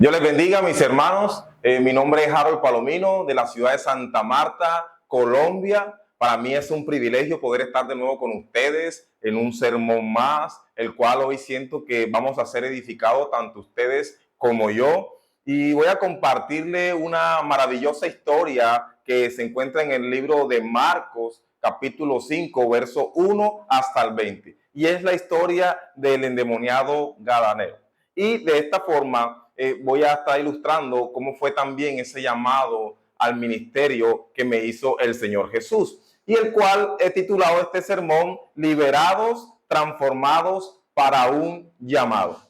Dios les bendiga, mis hermanos. Mi nombre es Harold Palomino, de la ciudad de Santa Marta, Colombia. Para mí es un privilegio poder estar de nuevo con ustedes en un sermón más, el cual hoy siento que vamos a ser edificados tanto ustedes como yo. Y voy a compartirle una maravillosa historia que se encuentra en el libro de Marcos, capítulo 5, verso 1 hasta el 20. Y es la historia del endemoniado gadareno. Y de esta forma voy a estar ilustrando cómo fue también ese llamado al ministerio que me hizo el Señor Jesús, y el cual he titulado este sermón Liberados, transformados para un llamado.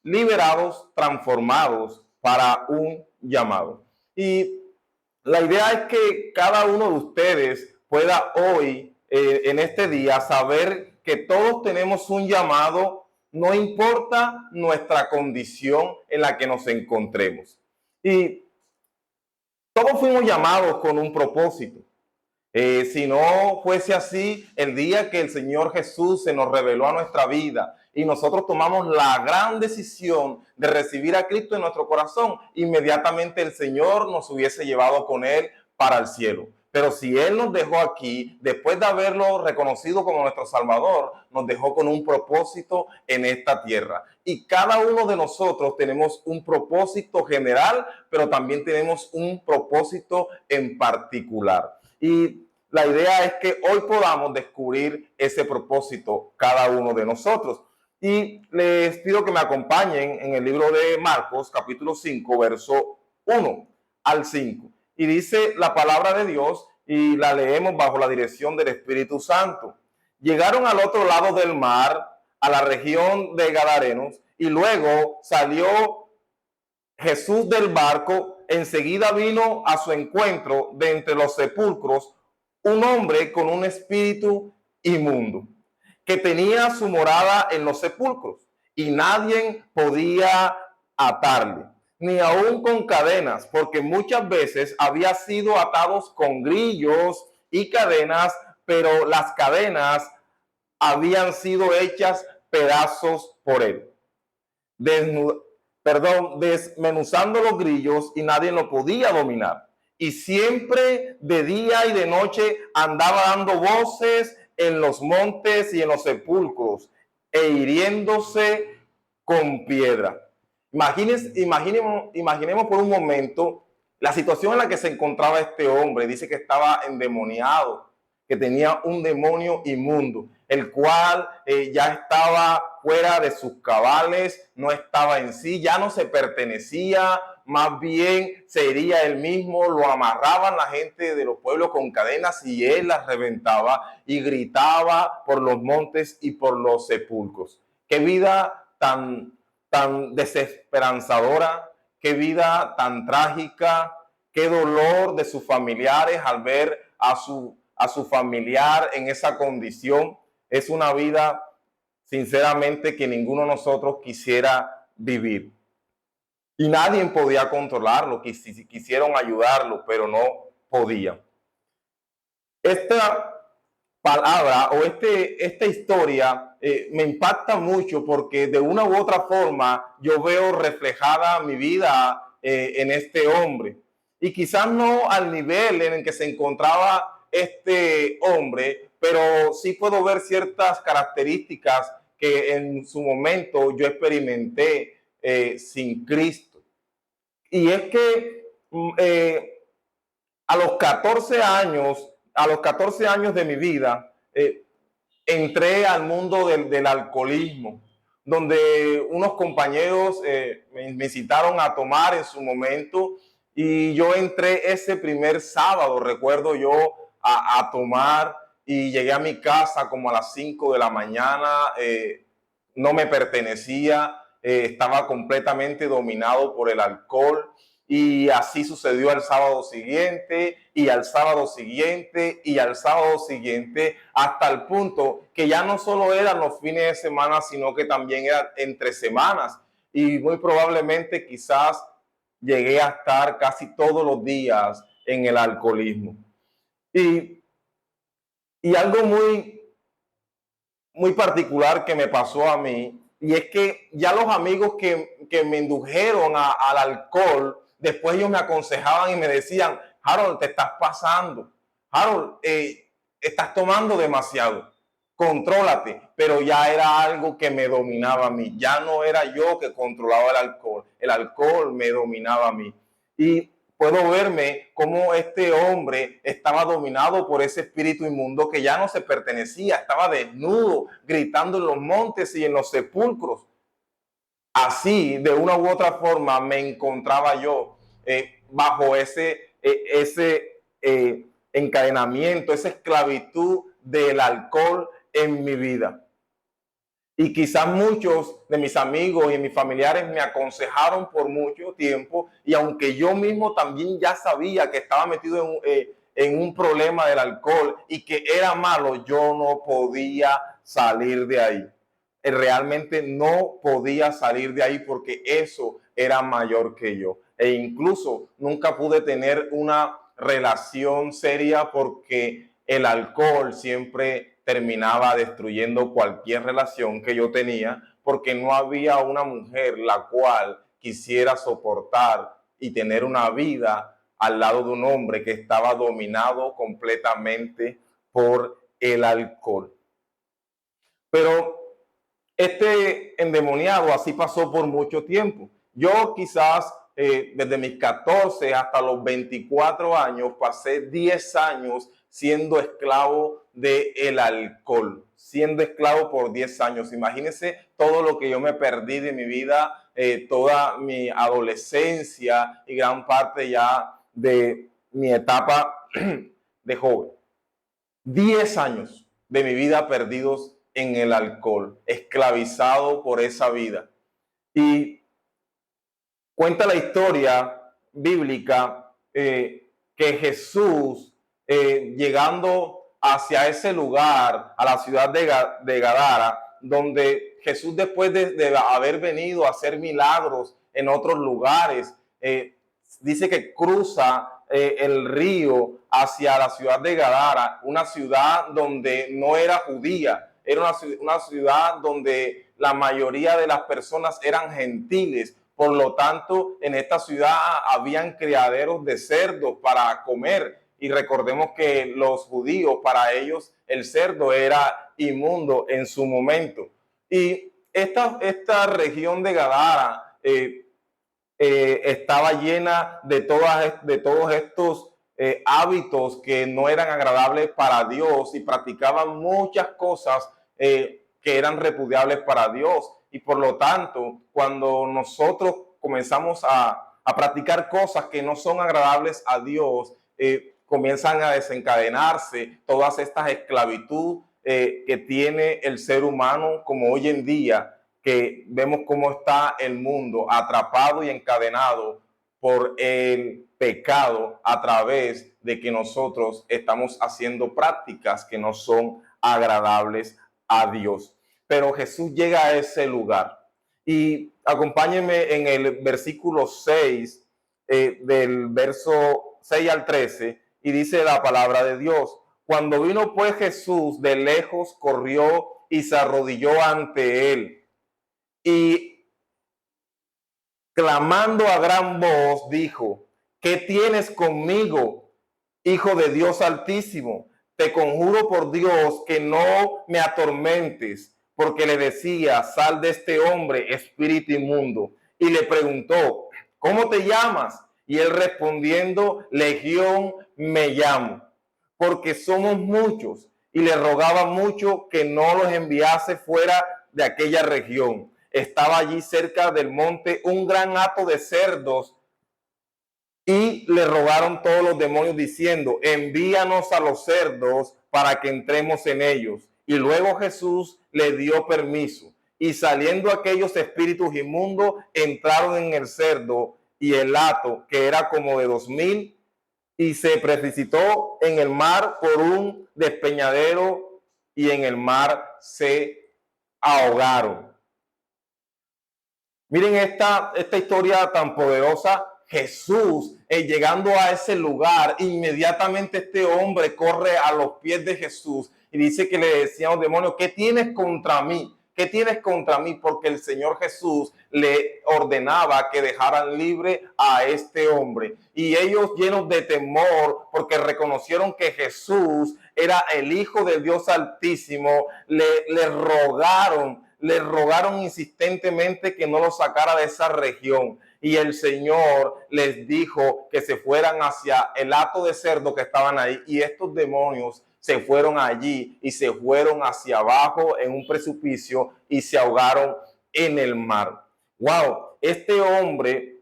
Liberados, transformados para un llamado. Y la idea es que cada uno de ustedes pueda hoy, en este día, saber que todos tenemos un llamado, no importa nuestra condición en la que nos encontremos. Y todos fuimos llamados con un propósito. Si no fuese así, el día que el Señor Jesús se nos reveló a nuestra vida y nosotros tomamos la gran decisión de recibir a Cristo en nuestro corazón, inmediatamente el Señor nos hubiese llevado con Él para el cielo. Pero si Él nos dejó aquí, después de haberlo reconocido como nuestro Salvador, nos dejó con un propósito en esta tierra. Y cada uno de nosotros tenemos un propósito general, pero también tenemos un propósito en particular. Y la idea es que hoy podamos descubrir ese propósito cada uno de nosotros. Y les pido que me acompañen en el libro de Marcos, capítulo 5, verso 1 al 5. Y dice la palabra de Dios, y la leemos bajo la dirección del Espíritu Santo. Llegaron al otro lado del mar, a la región de Gadarenos, y luego salió Jesús del barco. Enseguida vino a su encuentro de entre los sepulcros un hombre con un espíritu inmundo, que tenía su morada en los sepulcros, y nadie podía atarle, ni aun con cadenas, porque muchas veces había sido atados con grillos y cadenas, pero las cadenas habían sido hechas pedazos por él. Desmenuzando los grillos, y nadie lo podía dominar. Y siempre de día y de noche andaba dando voces en los montes y en los sepulcros, e hiriéndose con piedra. Imaginemos por un momento la situación en la que se encontraba este hombre. Dice que estaba endemoniado, que tenía un demonio inmundo, el cual ya estaba fuera de sus cabales, no estaba en sí, ya no se pertenecía, más bien sería él mismo. Lo amarraban la gente de los pueblos con cadenas y él las reventaba y gritaba por los montes y por los sepulcros. Qué vida tan desesperanzadora, qué vida tan trágica, qué dolor de sus familiares al ver a su familiar en esa condición. Es una vida, sinceramente, que ninguno de nosotros quisiera vivir. Y nadie podía controlarlo, quisieron ayudarlo, pero no podían. Esta palabra o esta historia me impacta mucho, porque de una u otra forma yo veo reflejada mi vida en este hombre. Y quizás no al nivel en el que se encontraba este hombre, pero sí puedo ver ciertas características que en su momento yo experimenté sin Cristo. Y es que a los 14 años, de mi vida, entré al mundo del alcoholismo, donde unos compañeros me incitaron a tomar en su momento, y yo entré ese primer sábado, recuerdo yo, a tomar, y llegué a mi casa como a las 5 de la mañana. No me pertenecía, estaba completamente dominado por el alcohol. Y así sucedió al sábado siguiente, y al sábado siguiente, y al sábado siguiente, hasta el punto que ya no solo eran los fines de semana, sino que también eran entre semanas. Y muy probablemente quizás llegué a estar casi todos los días en el alcoholismo. Y algo muy particular que me pasó a mí, y es que ya los amigos que me indujeron al alcohol, después ellos me aconsejaban y me decían, Harold, te estás pasando. Harold, estás tomando demasiado. Contrólate. Pero ya era algo que me dominaba a mí. Ya no era yo que controlaba el alcohol. El alcohol me dominaba a mí. Y puedo verme cómo este hombre estaba dominado por ese espíritu inmundo que ya no se pertenecía. Estaba desnudo, gritando en los montes y en los sepulcros. Así, de una u otra forma, me encontraba yo bajo ese encadenamiento, esa esclavitud del alcohol en mi vida. Y quizás muchos de mis amigos y mis familiares me aconsejaron por mucho tiempo, y aunque yo mismo también ya sabía que estaba metido en un problema del alcohol y que era malo, yo no podía salir de ahí. Realmente no podía salir de ahí porque eso era mayor que yo. E incluso nunca pude tener una relación seria porque el alcohol siempre terminaba destruyendo cualquier relación que yo tenía, porque no había una mujer la cual quisiera soportar y tener una vida al lado de un hombre que estaba dominado completamente por el alcohol. Pero este endemoniado así pasó por mucho tiempo. Yo quizás desde mis 14 hasta los 24 años pasé 10 años siendo esclavo del alcohol, siendo esclavo por 10 años. Imagínense todo lo que yo me perdí de mi vida, toda mi adolescencia y gran parte ya de mi etapa de joven. 10 años de mi vida perdidos en el alcohol, esclavizado por esa vida. Y cuenta la historia bíblica que Jesús, llegando hacia ese lugar, a la ciudad de Gadara, donde Jesús, después de haber venido a hacer milagros en otros lugares, dice que cruza el río hacia la ciudad de Gadara, una ciudad donde no era judía, era una ciudad donde la mayoría de las personas eran gentiles. Por lo tanto, en esta ciudad habían criaderos de cerdos para comer. Y recordemos que los judíos, para ellos, el cerdo era inmundo en su momento. Y esta región de Gadara estaba llena de todos estos hábitos que no eran agradables para Dios, y practicaban muchas cosas que eran repudiables para Dios. Y por lo tanto, cuando nosotros comenzamos a practicar cosas que no son agradables a Dios, comienzan a desencadenarse todas estas esclavitud que tiene el ser humano, como hoy en día, que vemos cómo está el mundo atrapado y encadenado por el pecado a través de que nosotros estamos haciendo prácticas que no son agradables a Dios. Pero Jesús llega a ese lugar, y acompáñenme en el versículo 6, del verso 6 al 13, y dice la palabra de Dios: cuando vino pues Jesús de lejos, corrió y se arrodilló ante él, y clamando a gran voz dijo: ¿qué tienes conmigo, Hijo de Dios Altísimo? Te conjuro por Dios que no me atormentes. Porque le decía: sal de este hombre, espíritu inmundo. Y le preguntó: ¿cómo te llamas? Y él respondiendo: Legión me llamo, porque somos muchos. Y le rogaba mucho que no los enviase fuera de aquella región. Estaba allí cerca del monte un gran hato de cerdos, y le rogaron todos los demonios diciendo: envíanos a los cerdos para que entremos en ellos. Y luego Jesús le dio permiso, y saliendo aquellos espíritus inmundos entraron en el cerdo, y el hato, que era como de 2000, y se precipitó en el mar por un despeñadero, y en el mar se ahogaron. Miren esta historia tan poderosa. Jesús, llegando a ese lugar, inmediatamente este hombre corre a los pies de Jesús y dice que le decían los demonios: ¿qué tienes contra mí? ¿qué tienes contra mí? Porque el Señor Jesús le ordenaba que dejaran libre a este hombre. Y ellos, llenos de temor, porque reconocieron que Jesús era el Hijo de Dios Altísimo, le rogaron insistentemente que no lo sacara de esa región. Y el Señor les dijo que se fueran hacia el hato de cerdo que estaban ahí. Y estos demonios se fueron allí y se fueron hacia abajo en un precipicio y se ahogaron en el mar. Wow, este hombre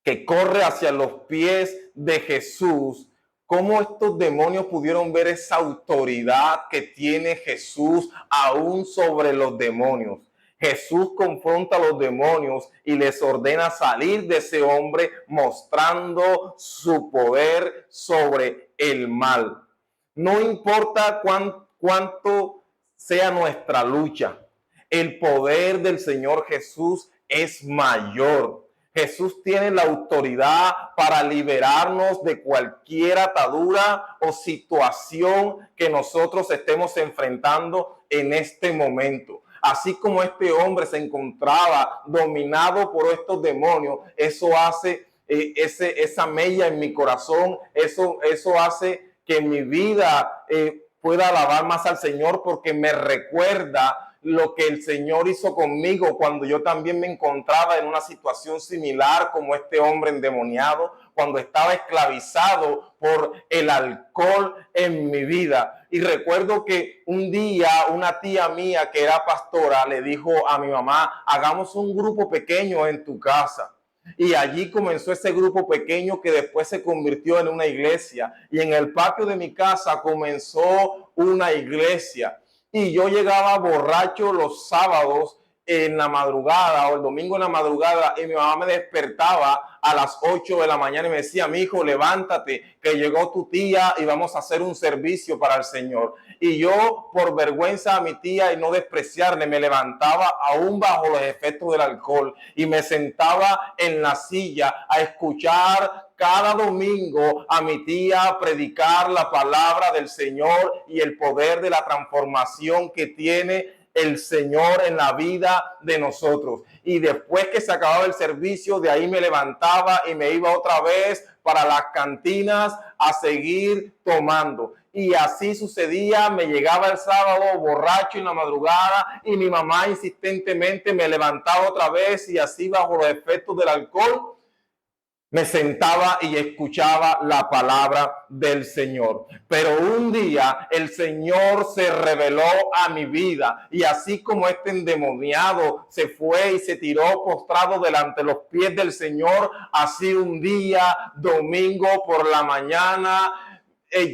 que corre hacia los pies de Jesús, ¿cómo estos demonios pudieron ver esa autoridad que tiene Jesús aún sobre los demonios? Jesús confronta a los demonios y les ordena salir de ese hombre, mostrando su poder sobre el mal. No importa cuánto sea nuestra lucha, el poder del Señor Jesús es mayor. Jesús tiene la autoridad para liberarnos de cualquier atadura o situación que nosotros estemos enfrentando en este momento. Así como este hombre se encontraba dominado por estos demonios, eso hace esa mella en mi corazón, eso hace que mi vida pueda alabar más al Señor, porque me recuerda lo que el Señor hizo conmigo cuando yo también me encontraba en una situación similar como este hombre endemoniado, cuando estaba esclavizado por el alcohol en mi vida. Y recuerdo que un día una tía mía que era pastora le dijo a mi mamá: hagamos un grupo pequeño en tu casa. Y allí comenzó ese grupo pequeño que después se convirtió en una iglesia. Y en el patio de mi casa comenzó una iglesia. Y yo llegaba borracho los sábados en la madrugada o el domingo en la madrugada, y mi mamá me despertaba a las 8 de la mañana y me decía: mi hijo, levántate, que llegó tu tía y vamos a hacer un servicio para el Señor. Y yo, por vergüenza a mi tía y no despreciarle, me levantaba aún bajo los efectos del alcohol y me sentaba en la silla a escuchar cada domingo a mi tía predicar la palabra del Señor y el poder de la transformación que tiene el Señor en la vida de nosotros. Y después que se acababa el servicio, de ahí me levantaba y me iba otra vez para las cantinas a seguir tomando. Y así sucedía, me llegaba el sábado borracho en la madrugada y mi mamá insistentemente me levantaba otra vez, y así bajo los efectos del alcohol me sentaba y escuchaba la palabra del Señor. Pero un día el Señor se reveló a mi vida, y así como este endemoniado se fue y se tiró postrado delante de los pies del Señor, así un día, domingo por la mañana,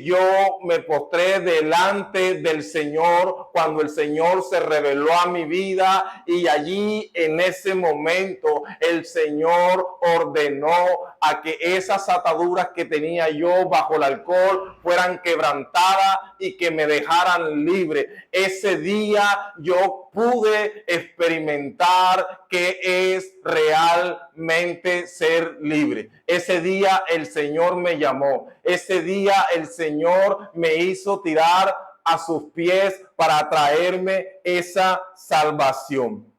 yo me postré delante del Señor cuando el Señor se reveló a mi vida, y allí en ese momento el Señor ordenó a que esas ataduras que tenía yo bajo el alcohol fueran quebrantadas y que me dejaran libre. Ese día yo pude experimentar qué es realmente ser libre. Ese día el Señor me llamó. Ese día el Señor me hizo tirar a sus pies para traerme esa salvación.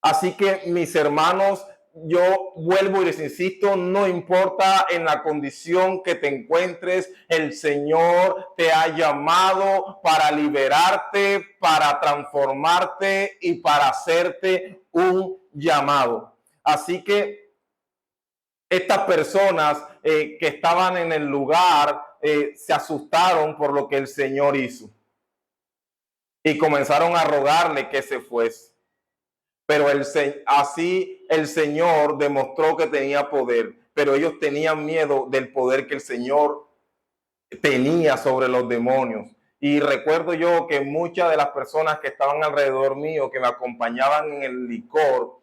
Así que, mis hermanos, yo vuelvo y les insisto, no importa en la condición que te encuentres, el Señor te ha llamado para liberarte, para transformarte y para hacerte un llamado. Así que estas personas que estaban en el lugar se asustaron por lo que el Señor hizo y comenzaron a rogarle que se fuese. Pero así el Señor demostró que tenía poder, pero ellos tenían miedo del poder que el Señor tenía sobre los demonios. Y recuerdo yo que muchas de las personas que estaban alrededor mío, que me acompañaban en el licor,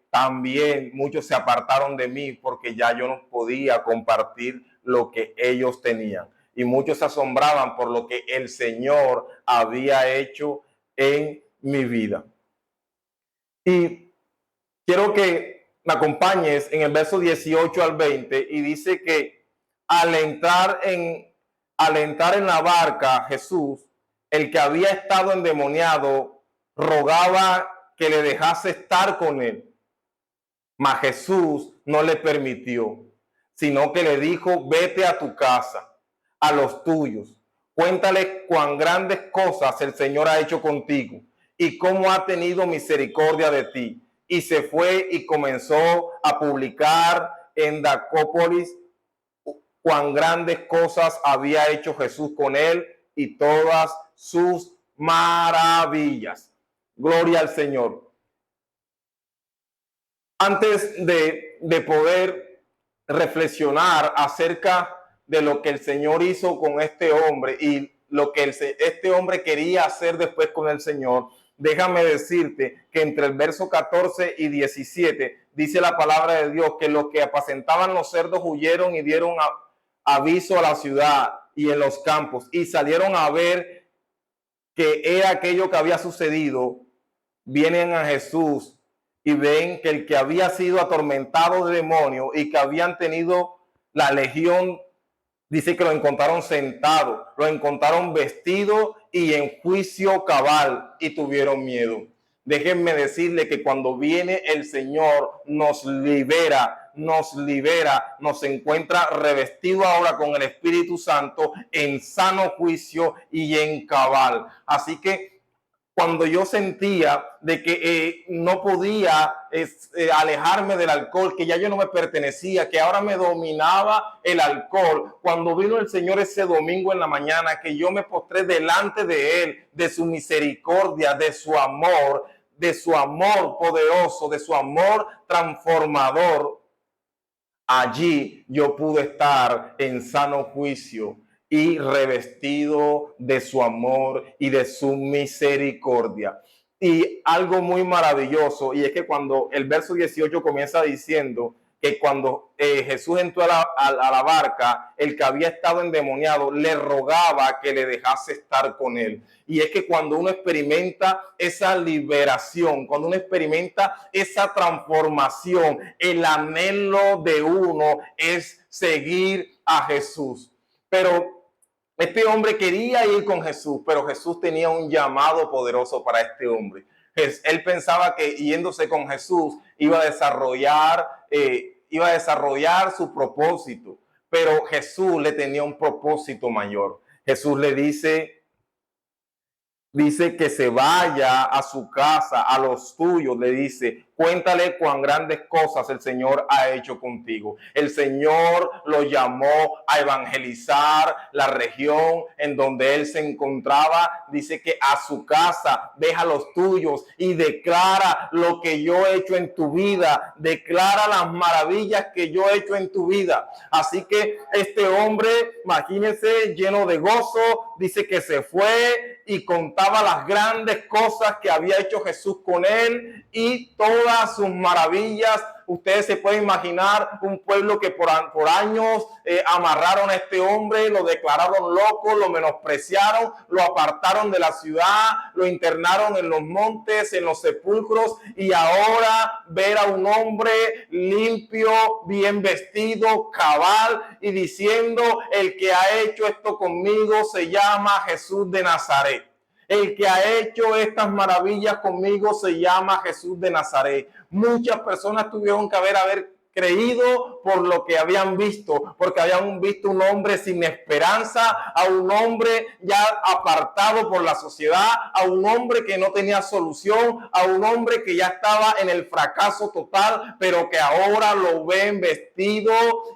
también muchos se apartaron de mí porque ya yo no podía compartir lo que ellos tenían. Y muchos se asombraban por lo que el Señor había hecho en mi vida. Y quiero que me acompañes en el verso 18 al 20, y dice que al entrar en la barca, Jesús, el que había estado endemoniado, rogaba que le dejase estar con él. Mas Jesús no le permitió, sino que le dijo: vete a tu casa, a los tuyos, cuéntale cuán grandes cosas el Señor ha hecho contigo y cómo ha tenido misericordia de ti. Y se fue y comenzó a publicar en Decápolis cuán grandes cosas había hecho Jesús con él y todas sus maravillas. Gloria al Señor. Antes de poder reflexionar acerca de lo que el Señor hizo con este hombre y lo que este hombre quería hacer después con el Señor, déjame decirte que entre el verso 14 y 17 dice la palabra de Dios que los que apacentaban los cerdos huyeron y dieron aviso a la ciudad y en los campos y salieron a ver que era aquello que había sucedido. Vienen a Jesús y ven que el que había sido atormentado de demonios y que habían tenido la legión, dice que lo encontraron sentado, lo encontraron vestido y en juicio cabal y tuvieron miedo. Déjenme decirle que cuando viene el Señor nos libera, nos encuentra revestido ahora con el Espíritu Santo en sano juicio y en cabal. Así que cuando yo sentía de que no podía alejarme del alcohol, que ya yo no me pertenecía, que ahora me dominaba el alcohol, cuando vino el Señor ese domingo en la mañana, que yo me postré delante de Él, de su misericordia, de su amor poderoso, de su amor transformador, allí yo pude estar en sano juicio y revestido de su amor y de su misericordia. Y algo muy maravilloso, y es que cuando el verso 18 comienza diciendo que cuando Jesús entró a la barca, el que había estado endemoniado le rogaba que le dejase estar con él. Y es que cuando uno experimenta esa liberación, cuando uno experimenta esa transformación, el anhelo de uno es seguir a Jesús. Pero este hombre quería ir con Jesús, pero Jesús tenía un llamado poderoso para este hombre. Él pensaba que yéndose con Jesús iba a desarrollar su propósito, pero Jesús le tenía un propósito mayor. Jesús le dice que se vaya a su casa, a los tuyos, le dice, cuéntale cuán grandes cosas el Señor ha hecho contigo. El Señor lo llamó a evangelizar la región en donde él se encontraba. Dice que a su casa, deja los tuyos y declara lo que yo he hecho en tu vida. Declara las maravillas que yo he hecho en tu vida. Así que este hombre, imagínense, lleno de gozo, dice que se fue y contaba las grandes cosas que había hecho Jesús con él y todas sus maravillas. Ustedes se pueden imaginar un pueblo que por años amarraron a este hombre, lo declararon loco, lo menospreciaron, lo apartaron de la ciudad, lo internaron en los montes, en los sepulcros, y ahora ver a un hombre limpio, bien vestido, cabal, y diciendo, el que ha hecho esto conmigo se llama Jesús de Nazaret. El que ha hecho estas maravillas conmigo se llama Jesús de Nazaret. Muchas personas tuvieron que haber creído por lo que habían visto, porque habían visto un hombre sin esperanza, a un hombre ya apartado por la sociedad, a un hombre que no tenía solución, a un hombre que ya estaba en el fracaso total, pero que ahora lo ven vestido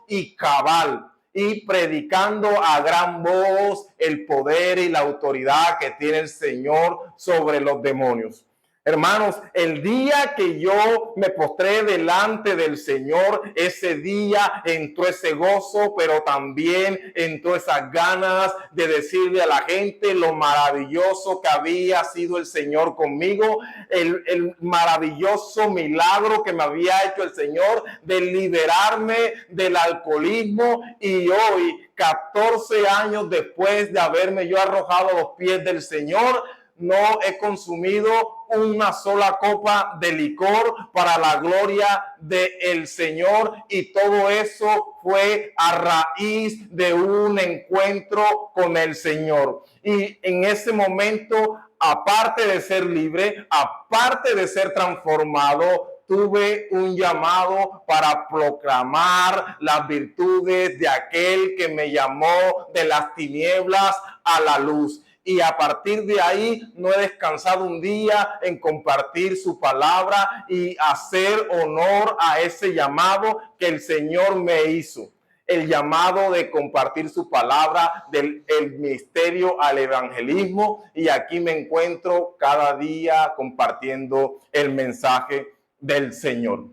y cabal y predicando a gran voz el poder y la autoridad que tiene el Señor sobre los demonios. Hermanos, el día que yo me postré delante del Señor, ese día entró ese gozo, pero también entró esas ganas de decirle a la gente lo maravilloso que había sido el Señor conmigo, el maravilloso milagro que me había hecho el Señor de liberarme del alcoholismo. Y hoy, 14 años después de haberme yo arrojado a los pies del Señor, no he consumido una sola copa de licor para la gloria del Señor, y todo eso fue a raíz de un encuentro con el Señor. Y en ese momento aparte de ser libre, aparte de ser transformado, tuve un llamado para proclamar las virtudes de aquel que me llamó de las tinieblas a la luz. Y a partir de ahí no he descansado un día en compartir su palabra y hacer honor a ese llamado que el Señor me hizo. El llamado de compartir su palabra, del ministerio al evangelismo, y aquí me encuentro cada día compartiendo el mensaje del Señor.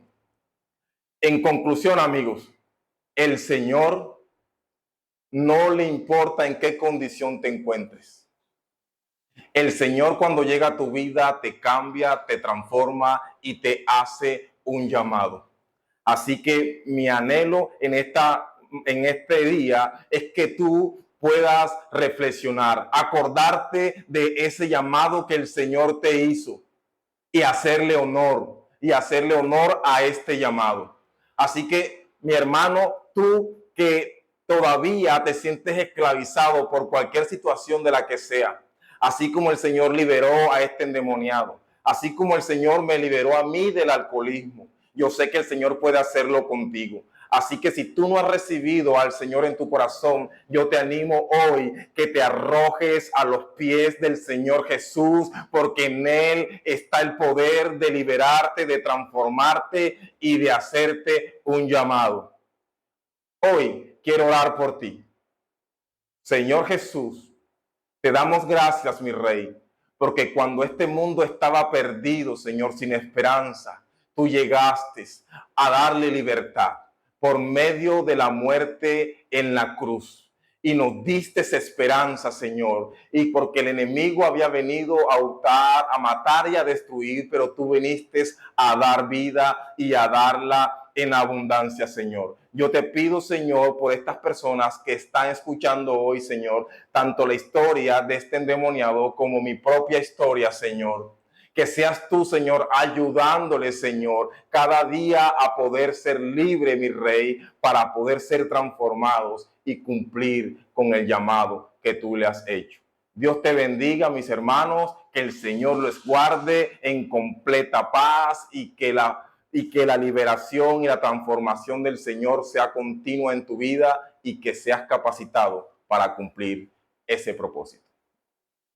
En conclusión, amigos, el Señor no le importa en qué condición te encuentres. El Señor, cuando llega a tu vida, te cambia, te transforma y te hace un llamado. Así que mi anhelo en este día es que tú puedas reflexionar, acordarte de ese llamado que el Señor te hizo y hacerle honor a este llamado. Así que, mi hermano, tú que todavía te sientes esclavizado por cualquier situación de la que sea, así como el Señor liberó a este endemoniado, así como el Señor me liberó a mí del alcoholismo, yo sé que el Señor puede hacerlo contigo. Así que si tú no has recibido al Señor en tu corazón, yo te animo hoy que te arrojes a los pies del Señor Jesús, porque en Él está el poder de liberarte, de transformarte y de hacerte un llamado. Hoy quiero orar por ti. Señor Jesús, te damos gracias, mi Rey, porque cuando este mundo estaba perdido, Señor, sin esperanza, tú llegaste a darle libertad por medio de la muerte en la cruz. Y nos diste esperanza, Señor. Y porque el enemigo había venido a hurtar, a matar y a destruir, pero tú viniste a dar vida y a darla en abundancia, Señor. Yo te pido, Señor, por estas personas que están escuchando hoy, Señor, tanto la historia de este endemoniado como mi propia historia, Señor. Que seas tú, Señor, ayudándole, Señor, cada día a poder ser libre, mi Rey, para poder ser transformados y cumplir con el llamado que tú le has hecho. Dios te bendiga, mis hermanos, que el Señor los guarde en completa paz y que la liberación y la transformación del Señor sea continua en tu vida y que seas capacitado para cumplir ese propósito.